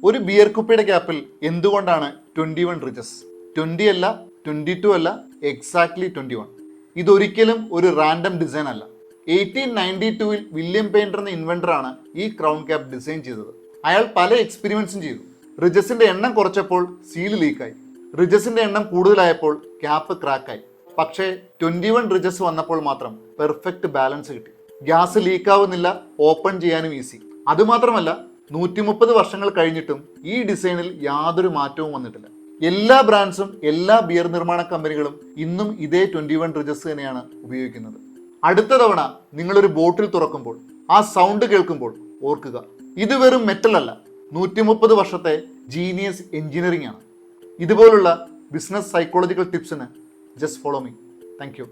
ഒരു ബിയർ കുപ്പിയുടെ ക്യാപ്പിൽ എന്തുകൊണ്ടാണ് 21 റിജസ്? 20 അല്ല, 22 അല്ല, എക്സാക്ട്ലി 21. ഇതൊരിക്കലും ഒരു റാൻഡം ഡിസൈൻ അല്ല. 1892 വില്യം പെയിന്റർ എന്ന ഇൻവെന്ററാണ് ഈ ക്രൗൺ ക്യാപ്പ് ഡിസൈൻ ചെയ്തത്. അയാൾ പല എക്സ്പെരിമെന്റ്സും ചെയ്തു. റിജസിന്റെ എണ്ണം കുറച്ചപ്പോൾ സീൽ ലീക്കായി, റിജസിന്റെ എണ്ണം കൂടുതലായപ്പോൾ ക്യാപ്പ് ക്രാക്കായി. പക്ഷേ 21 റിജസ് വന്നപ്പോൾ മാത്രം പെർഫെക്റ്റ് ബാലൻസ് കിട്ടി. ഗ്യാസ് ലീക്കാവുന്നില്ല, ഓപ്പൺ ചെയ്യാനും ഈസി. അതുമാത്രമല്ല, 130 വർഷങ്ങൾ കഴിഞ്ഞിട്ടും ഈ ഡിസൈനിൽ യാതൊരു മാറ്റവും വന്നിട്ടില്ല. എല്ലാ ബ്രാൻഡ്സും എല്ലാ ബിയർ നിർമ്മാണ കമ്പനികളും ഇന്നും ഇതേ 21 റിജസ് തന്നെയാണ് ഉപയോഗിക്കുന്നത്. അടുത്ത തവണ നിങ്ങളൊരു ബോട്ടിൽ തുറക്കുമ്പോൾ ആ സൗണ്ട് കേൾക്കുമ്പോൾ ഓർക്കുക, ഇത് വെറും മെറ്റൽ അല്ല, 130 വർഷത്തെ ജീനിയസ് എഞ്ചിനീയറിംഗ് ആണ്. ഇതുപോലുള്ള ബിസിനസ് സൈക്കോളജിക്കൽ ടിപ്സിന് just follow me. Thank U.